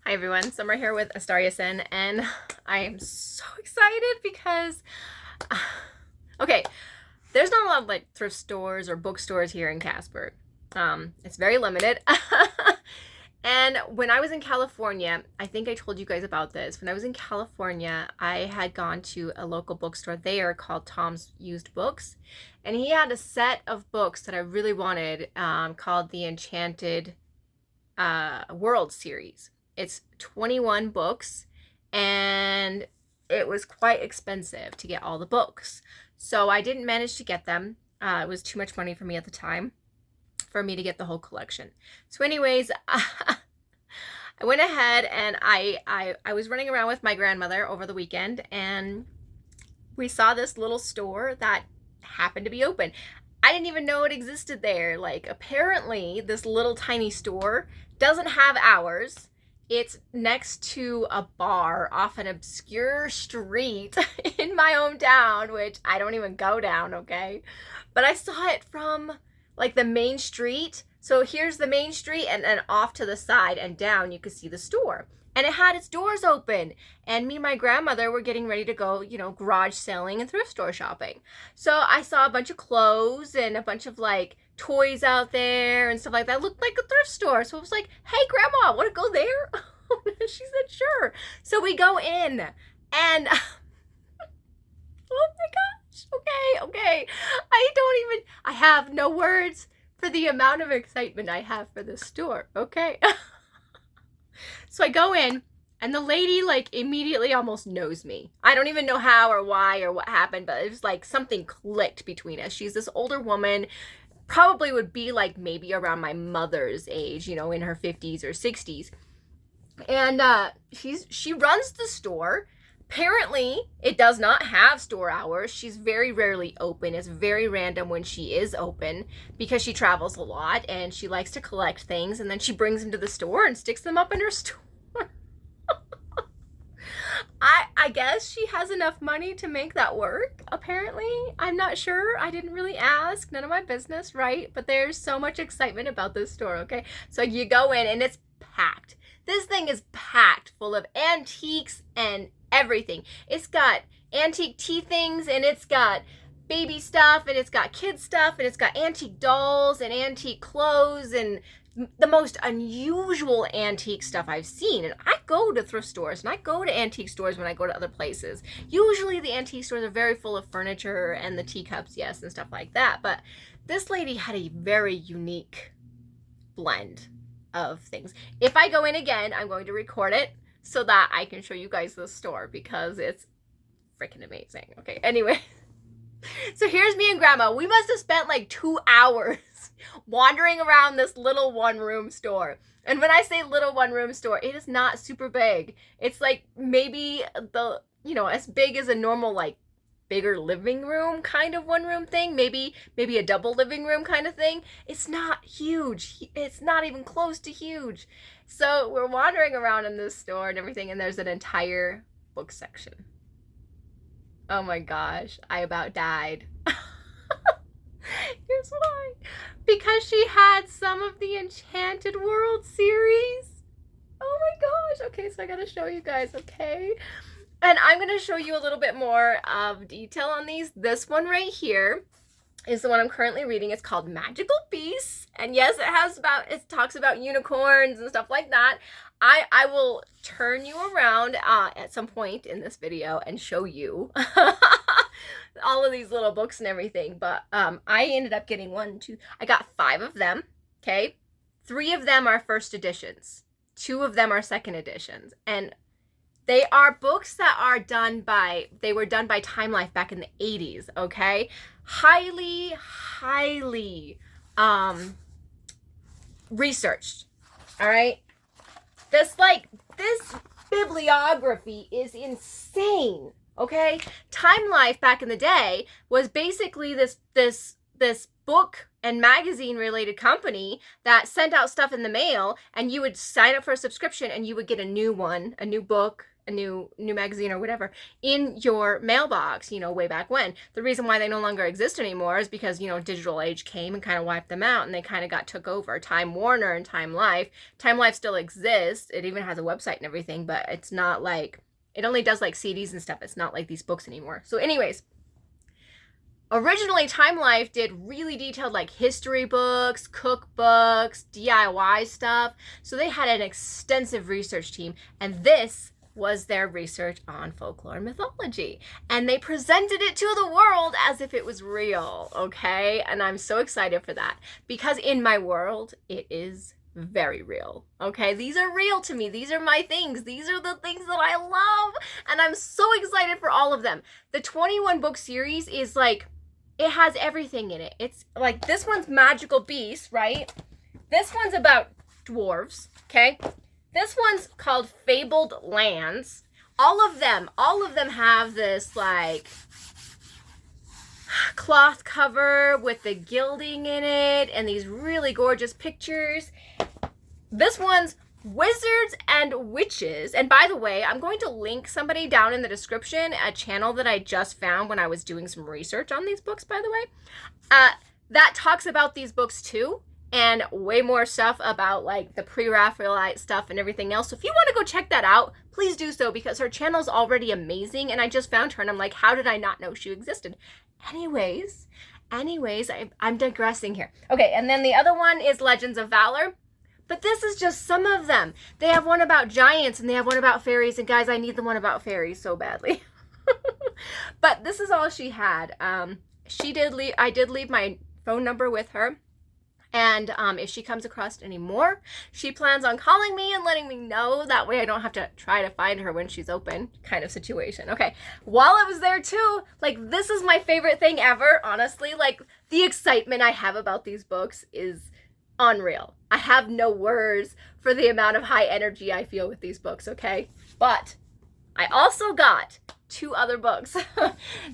Hi everyone, Summer here with Astariasen, and I am so excited because, okay, there's not a lot of like thrift stores or bookstores here in Casper. It's very limited. And when I was in California, I think I told you guys about this. When I was in California, I had gone to a local bookstore there called Tom's Used Books, and he had a set of books that I really wanted called the Enchanted World series. It's 21 books, and it was quite expensive to get all the books. So I didn't manage to get them. It was too much money for me at the time for me to get the whole collection. So anyways, I went ahead and I was running around with my grandmother over the weekend, and we saw this little store that happened to be open. I didn't even know it existed there. Like, apparently this little tiny store doesn't have hours. It's next to a bar off an obscure street in my hometown, which I don't even go down, okay? But I saw it from like the main street. So here's the main street, and then off to the side and down you could see the store. And it had its doors open. And me and my grandmother were getting ready to go, garage selling and thrift store shopping. So I saw a bunch of clothes and a bunch of like toys out there and stuff like that. It looked like a thrift store. So I was like, hey, Grandma, want to go there? She said, sure. So we go in, and oh my gosh. Okay. I have no words for the amount of excitement I have for this store. Okay. So I go in, and the lady like immediately almost knows me. I don't even know how or why or what happened, but it was like something clicked between us. She's this older woman, probably would be like maybe around my mother's age, in her 50s or 60s. And she runs the store. Apparently, it does not have store hours. She's very rarely open. It's very random when she is open because she travels a lot and she likes to collect things, and then she brings them to the store and sticks them up in her store. I guess she has enough money to make that work, apparently. I'm not sure. I didn't really ask. None of my business, right? But there's so much excitement about this store, okay? So you go in and it's packed. This thing is packed full of antiques and everything. It's got antique tea things, and it's got baby stuff, and it's got kid stuff, and it's got antique dolls and antique clothes and the most unusual antique stuff I've seen. And I go to thrift stores and I go to antique stores when I go to other places. Usually the antique stores are very full of furniture and the teacups, yes, and stuff like that. But this lady had a very unique blend of things. If I go in again, I'm going to record it so that I can show you guys this store because it's freaking amazing. Okay, anyway. So here's me and Grandma. We must have spent like 2 hours wandering around this little one-room store. And when I say little one-room store, it is not super big. It's like maybe as big as a normal like bigger living room kind of one-room thing. Maybe a double living room kind of thing. It's not huge. It's not even close to huge. So we're wandering around in this store and everything, and there's an entire book section. Oh my gosh, I about died. Here's why. Because she had some of the Enchanted World series. Oh my gosh. Okay, so I gotta show you guys, okay? And I'm gonna show you a little bit more of detail on these. This one right here is the one I'm currently reading. It's called Magical Beasts. And yes, it talks about unicorns and stuff like that. I will turn you around at some point in this video and show you all of these little books and everything. But I ended up getting I got 5 of them, okay? 3 of them are first editions. 2 of them are second editions. And they are books that were done by Time Life back in the 80s, okay? Highly researched, all right? This bibliography is insane, okay? Time Life back in the day was basically this book and magazine related company that sent out stuff in the mail, and you would sign up for a subscription and you would get a new one, a new book, a new magazine or whatever in your mailbox, way back when. The reason why they no longer exist anymore is because, digital age came and kind of wiped them out, and they kind of got took over. Time Warner and Time Life still exists. It even has a website and everything, but it's not like, it only does like CDs and stuff. It's not like these books anymore. So anyways, originally, Time Life did really detailed like history books, cookbooks, DIY stuff. So they had an extensive research team, and this was their research on folklore and mythology. And they presented it to the world as if it was real, okay? And I'm so excited for that, because in my world, it is very real, okay? These are real to me. These are my things. These are the things that I love, and I'm so excited for all of them. The 21 book series is like, it has everything in it. It's like, this one's magical beasts, right? This one's about dwarves, okay? This one's called Fabled Lands. All of them have this like cloth cover with the gilding in it and these really gorgeous pictures. This one's Wizards and Witches. And by the way, I'm going to link somebody down in the description, a channel that I just found when I was doing some research on these books, by the way, that talks about these books too, and way more stuff about like the pre-Raphaelite stuff and everything else. So if you want to go check that out, please do so, because her channel's already amazing, and I just found her and I'm like, how did I not know she existed? Anyways, I'm digressing here. Okay, and then the other one is Legends of Valor. But this is just some of them. They have one about giants and they have one about fairies. And guys, I need the one about fairies so badly. But this is all she had. I did leave my phone number with her. And if she comes across any more, she plans on calling me and letting me know. That way I don't have to try to find her when she's open, kind of situation. Okay, while I was there too, like, this is my favorite thing ever, honestly. Like, the excitement I have about these books is unreal. I have no words for the amount of high energy I feel with these books, okay? But I also got 2 other books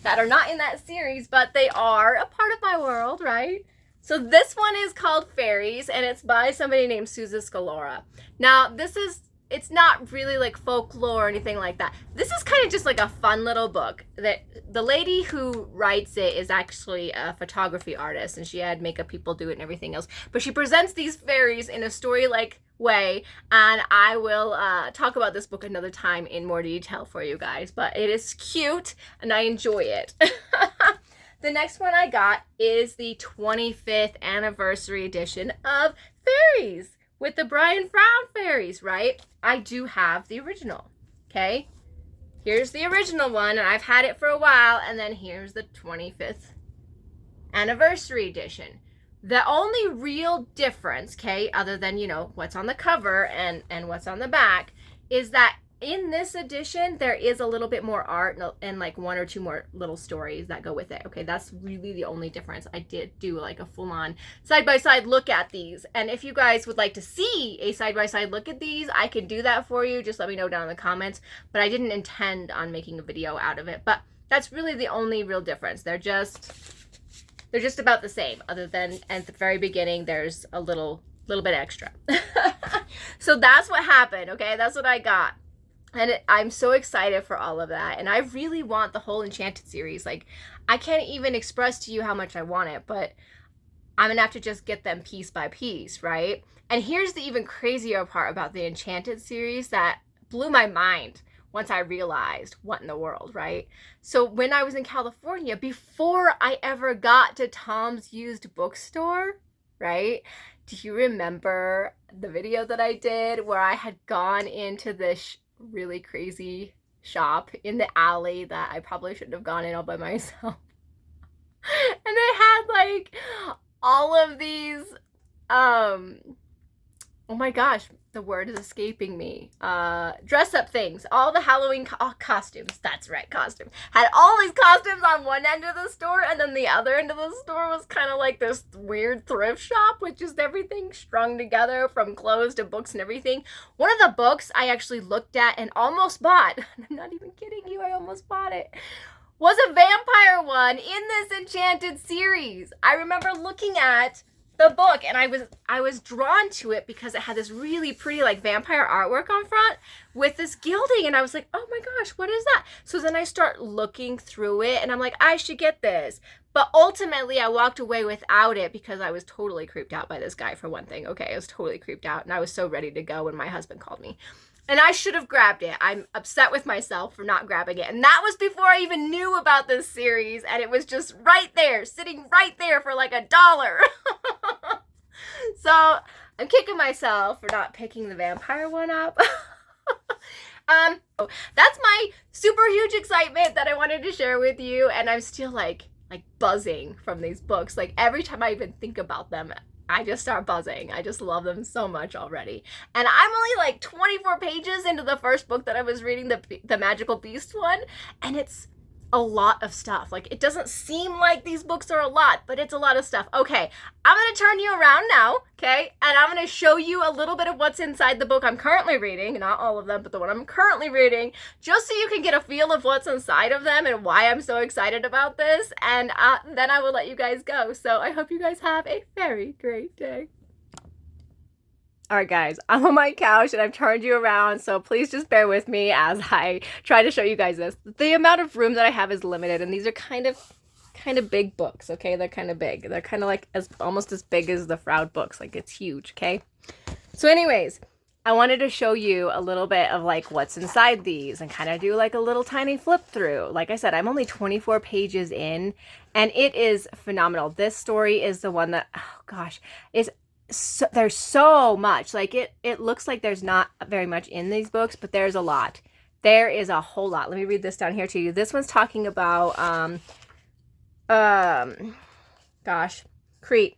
that are not in that series, but they are a part of my world, right? So this one is called Fairies, and it's by somebody named Susan Scalora. Now, it's not really like folklore or anything like that. This is kind of just like a fun little book. That the lady who writes it is actually a photography artist, and she had makeup people do it and everything else. But she presents these fairies in a story-like way, and I will talk about this book another time in more detail for you guys. But it is cute, and I enjoy it. The next one I got is the 25th anniversary edition of Fairies, with the Brian Frown fairies, right? I do have the original, okay? Here's the original one, and I've had it for a while, and then here's the 25th anniversary edition. The only real difference, okay, other than, what's on the cover and what's on the back, is that in this edition, there is a little bit more art and like 1 or 2 more little stories that go with it. Okay, that's really the only difference. I did do like a full-on side-by-side look at these. And if you guys would like to see a side-by-side look at these, I can do that for you. Just let me know down in the comments. But I didn't intend on making a video out of it. But that's really the only real difference. They're just about the same, other than at the very beginning, there's a little bit extra. So that's what happened, okay? That's what I got. And I'm so excited for all of that. And I really want the whole Enchanted series. Like, I can't even express to you how much I want it, but I'm going to have to just get them piece by piece, right? And here's the even crazier part about the Enchanted series that blew my mind once I realized what in the world, right? So when I was in California, before I ever got to Tom's Used Bookstore, right? Do you remember the video that I did where I had gone into this really crazy shop in the alley that I probably shouldn't have gone in all by myself? And it had like all of these oh my gosh, the word is escaping me. Dress up things. All the Halloween costumes. That's right, costumes. Had all these costumes on one end of the store, and then the other end of the store was kind of like this weird thrift shop with just everything strung together, from clothes to books and everything. One of the books I actually looked at and almost bought, I'm not even kidding you, I almost bought it, was a vampire one in this Enchanted series. I remember looking at the book and I was drawn to it because it had this really pretty like vampire artwork on front with this gilding, and I was like, oh my gosh, what is that? So then I start looking through it and I'm like, I should get this. But ultimately I walked away without it because I was totally creeped out by this guy, for one thing. Okay, I was totally creeped out and I was so ready to go when my husband called me. And I should have grabbed it. I'm upset with myself for not grabbing it. And that was before I even knew about this series. And it was just right there, sitting right there for like $1. So I'm kicking myself for not picking the vampire one up. That's my super huge excitement that I wanted to share with you. And I'm still like buzzing from these books. Like every time I even think about them, I just start buzzing. I just love them so much already. And I'm only like 24 pages into the first book that I was reading, the Magical Beast one, and it's a lot of stuff. Like, it doesn't seem like these books are a lot, but it's a lot of stuff. Okay, I'm going to turn you around now, okay? And I'm going to show you a little bit of what's inside the book I'm currently reading. Not all of them, but the one I'm currently reading, just so you can get a feel of what's inside of them and why I'm so excited about this. And then I will let you guys go. So I hope you guys have a very great day. All right, guys, I'm on my couch and I've turned you around, so please just bear with me as I try to show you guys this. The amount of room that I have is limited, and these are kind of big books, okay? They're kind of big. They're kind of like almost as big as the Froud books. Like, it's huge, okay? So anyways, I wanted to show you a little bit of like what's inside these and kind of do like a little tiny flip through. Like I said, I'm only 24 pages in, and it is phenomenal. This story is the one that, oh gosh, is... So, there's so much. Like it looks like there's not very much in these books, but there's a lot. There is a whole lot. Let me read this down here to you. This one's talking about Crete.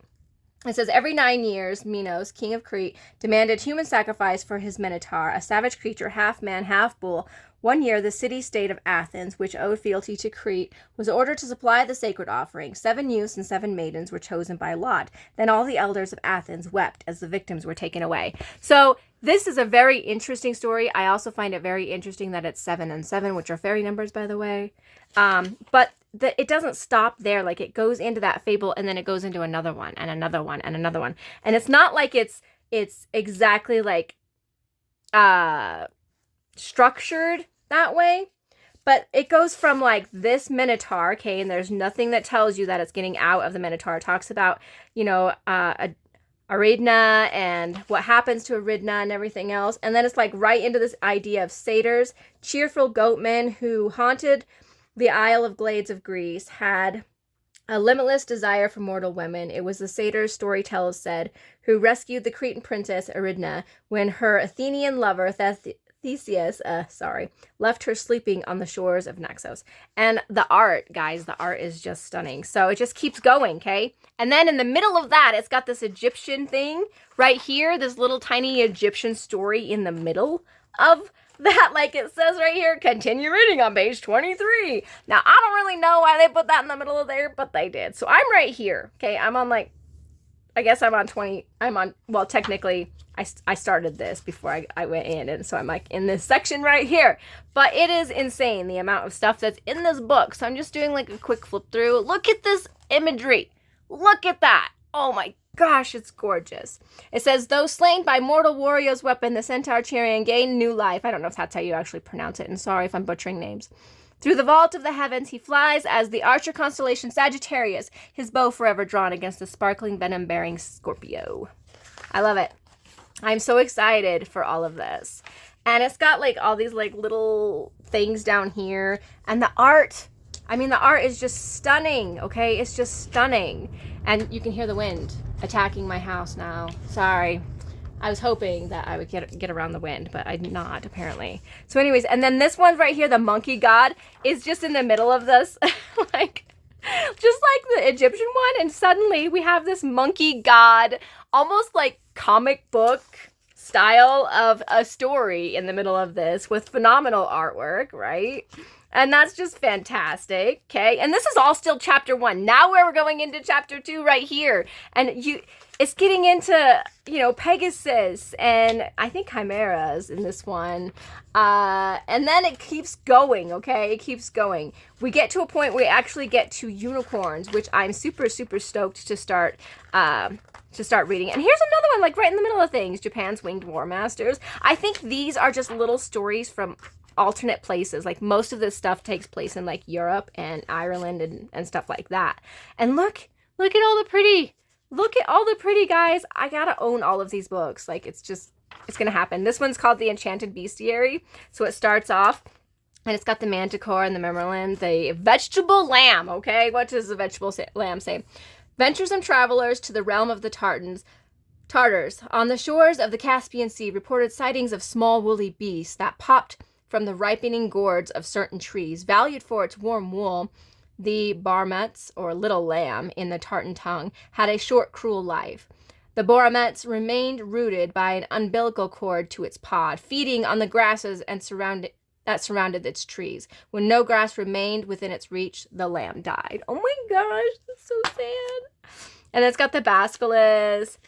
It says, every 9 years, Minos, king of Crete, demanded human sacrifice for his Minotaur, a savage creature, half man, half bull. One year, the city-state of Athens, which owed fealty to Crete, was ordered to supply the sacred offering. 7 youths and 7 maidens were chosen by lot. Then all the elders of Athens wept as the victims were taken away. So this is a very interesting story. I also find it very interesting that it's 7 and 7, which are fairy numbers, by the way. But it doesn't stop there. Like, it goes into that fable, and then it goes into another one, and another one, and another one. And it's not like it's exactly like structured that way, but it goes from like this Minotaur, okay, and there's nothing that tells you that it's getting out of the Minotaur. It talks about, you know, Aridna and what happens to Aridna and everything else, and then it's like right into this idea of satyrs, cheerful goatmen who haunted the Isle of Glades of Greece, had a limitless desire for mortal women. It was the satyrs, storytellers said, who rescued the Cretan princess Aridna when her Athenian lover Theseus, left her sleeping on the shores of Naxos. And the art, guys, the art is just stunning. So it just keeps going, okay? And then in the middle of that, it's got this Egyptian thing right here, this little tiny Egyptian story in the middle of that. Like it says right here, continue reading on page 23. Now, I don't really know why they put that in the middle of there, but they did. So I'm right here, okay? I'm on like, I guess I'm on 20, well, technically, I started this before I went in, and so I'm like in this section right here. But it is insane, the amount of stuff that's in this book. So I'm just doing like a quick flip through. Look at this imagery. Look at that. Oh my gosh, it's gorgeous. It says, though slain by mortal warrior's weapon, the centaur Cheiron gained new life. I don't know if that's how you actually pronounce it, and sorry if I'm butchering names. Through the vault of the heavens, he flies as the archer constellation Sagittarius, his bow forever drawn against the sparkling venom-bearing Scorpio. I love it. I'm so excited for all of this. And it's got like all these like little things down here. And the art, I mean, the art is just stunning, okay? It's just stunning. And you can hear the wind attacking my house now. Sorry. I was hoping that I would get around the wind, but I did not, apparently. So anyways, and then this one right here, the monkey god, is just in the middle of this, like, just like the Egyptian one. And suddenly we have this monkey god, almost like comic book style of a story in the middle of this with phenomenal artwork, right? And that's just fantastic, okay? And this is all still chapter 1. Now we're going into chapter 2 right here. And it's getting into, Pegasus and I think chimeras in this one. And then it keeps going, okay? It keeps going. We get to a point where we actually get to unicorns, which I'm super, super stoked to start reading. And here's another one, like right in the middle of things, Japan's Winged War Masters. I think these are just little stories from alternate places. Like most of this stuff takes place in like Europe and Ireland and stuff like that. And look at all the pretty guys. I gotta own all of these books. Like it's gonna happen. This one's called The Enchanted Bestiary. So it starts off and it's got the manticore and the merman, the vegetable lamb, okay? What does the vegetable lamb say? Venturesome travelers to the realm of the Tartars on the shores of the Caspian Sea reported sightings of small woolly beasts that popped from the ripening gourds of certain trees. Valued for its warm wool, the barmets, or little lamb in the Tartan tongue, had a short, cruel life. The barmets remained rooted by an umbilical cord to its pod, feeding on the grasses that surrounded its trees. When no grass remained within its reach, the lamb died. Oh my gosh, that's so sad. And it's got the basilisk,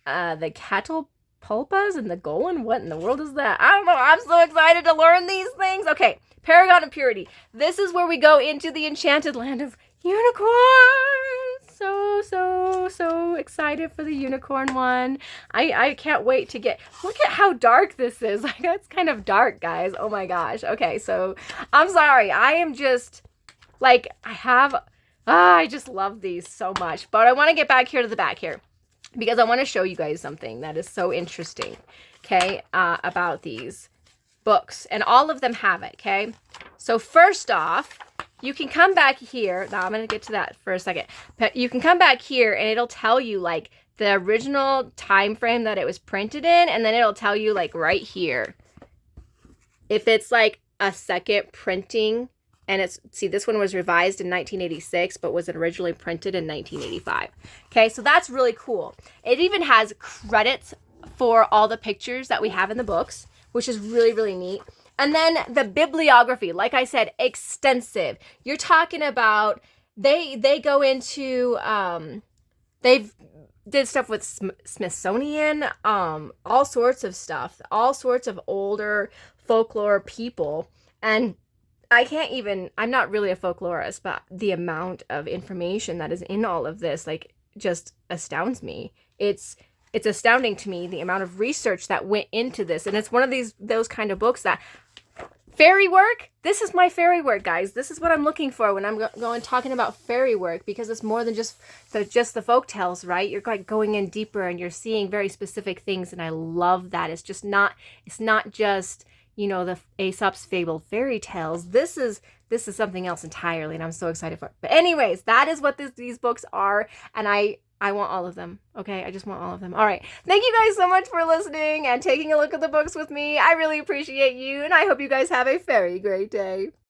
the catapulpas, and the golem. What in the world is that? I don't know. I'm so excited to learn these things. Okay, Paragon of Purity. This is where we go into the enchanted land of unicorns. So excited for the unicorn one. I can't wait to look at how dark this is. Like, it's kind of dark, guys. Oh my gosh. Okay, so I'm sorry. I am just like, I just love these so much. But I want to get back here to the back here because I want to show you guys something that is so interesting, okay, about these books. And all of them have it, okay? So first off, you can come back here. Now I'm going to get to that for a second. But you can come back here and it'll tell you like the original time frame that it was printed in. And then it'll tell you like right here if it's like a second printing. And see, this one was revised in 1986, but was originally printed in 1985. Okay, so that's really cool. It even has credits for all the pictures that we have in the books, which is really, really neat. And then the bibliography, like I said, extensive. You're talking about, they go into, they've did stuff with Smithsonian, all sorts of stuff, all sorts of older folklore people. And I'm not really a folklorist, but the amount of information that is in all of this, like, just astounds me. It's astounding to me, the amount of research that went into this. And it's one of those kind of books that, fairy work, this is my fairy work, guys. This is what I'm looking for when I'm going talking about fairy work, because it's more than just the folk tales, right? You're like going in deeper and you're seeing very specific things. And I love that. It's not just, the Aesop's fabled fairy tales. This is something else entirely, and I'm so excited for it. But anyways, that is what these books are, and I want all of them, okay? I just want all of them. All right. Thank you guys so much for listening and taking a look at the books with me. I really appreciate you, and I hope you guys have a very great day.